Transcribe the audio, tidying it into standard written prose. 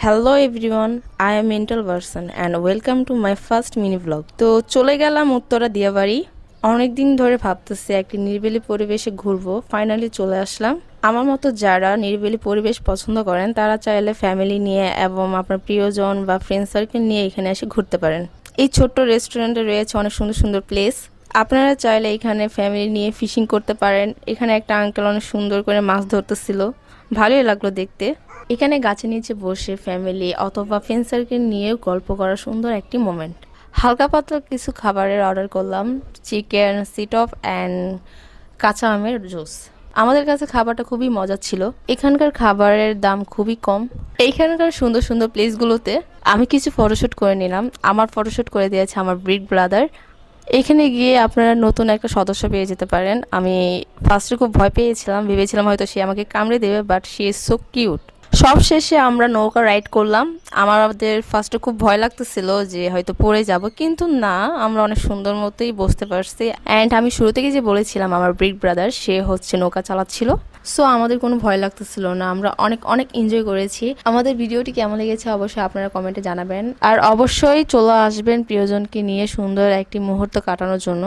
Hello everyone, I am mental version and welcome to my first mini blog. তো চলে গেলাম উত্তরা দিয়াবাড়ি। অনেক দিন ধরে ভাবতেছি একটি নিরিবিলি পরিবেশে ঘুরবো, ফাইনালি চলে আসলাম। আমার মতো যারা নিরিবিলি পরিবেশ পছন্দ করেন তারা চাইলে ফ্যামিলি নিয়ে এবং আপনার প্রিয়জন বা ফ্রেন্ড সার্কেল নিয়ে এখানে এসে ঘুরতে পারেন। এই ছোট্ট রেস্টুরেন্টে রয়েছে অনেক সুন্দর সুন্দর প্লেস। আপনারা চাইলে এখানে ফ্যামিলি নিয়ে ফিশিং করতে পারেন। এখানে একটা আঙ্কেল অনেক সুন্দর করে মাছ ধরতেছিল, ভালোই লাগলো দেখতে। এখানে গাছের নিচে বসে ফ্যামিলি অথবা ফ্রেন্ড সার্কেল নিয়েও গল্প করার সুন্দর একটি মোমেন্ট। হালকা পাতলা কিছু খাবারের অর্ডার করলাম, চিকেন সিট অফ অ্যান্ড কাঁচা আমের জুস। আমাদের কাছে খাবারটা খুবই মজা ছিল। এখানকার খাবারের দাম খুবই কম। এইখানকার সুন্দর সুন্দর প্লেসগুলোতে আমি কিছু ফটোশ্যুট করে নিলাম। আমার ফটোশ্যুট করে দিয়েছে আমার বিগ ব্রাদার। এখানে গিয়ে আপনারা নতুন একটা সদস্য পেয়ে যেতে পারেন। আমি ফার্স্টে খুব ভয় পেয়েছিলাম, ভেবেছিলাম হয়তো সে আমাকে কামড়ে দেবে, but she is so cute. সব শেষে আমরা নৌকা রাইড করলাম। আমাদের ফার্স্টে খুব ভয় লাগতেছিল যে হয়তো পড়ে যাব, কিন্তু না, আমরা অনেক সুন্দর মতোই বসতে পারছি। অ্যান্ড আমি শুরু থেকে যে বলেছিলাম আমার বিগ ব্রাদার সে হচ্ছে নৌকা চালাচ্ছিল, সো আমাদের কোনো ভয় লাগতেছিল না। আমরা অনেক অনেক এনজয় করেছি। আমাদের ভিডিওটি কেমন লেগেছে অবশ্যই আপনারা কমেন্টে জানাবেন, আর অবশ্যই চলে আসবেন প্রিয়জনকে নিয়ে সুন্দর একটি মুহূর্ত কাটানোর জন্য।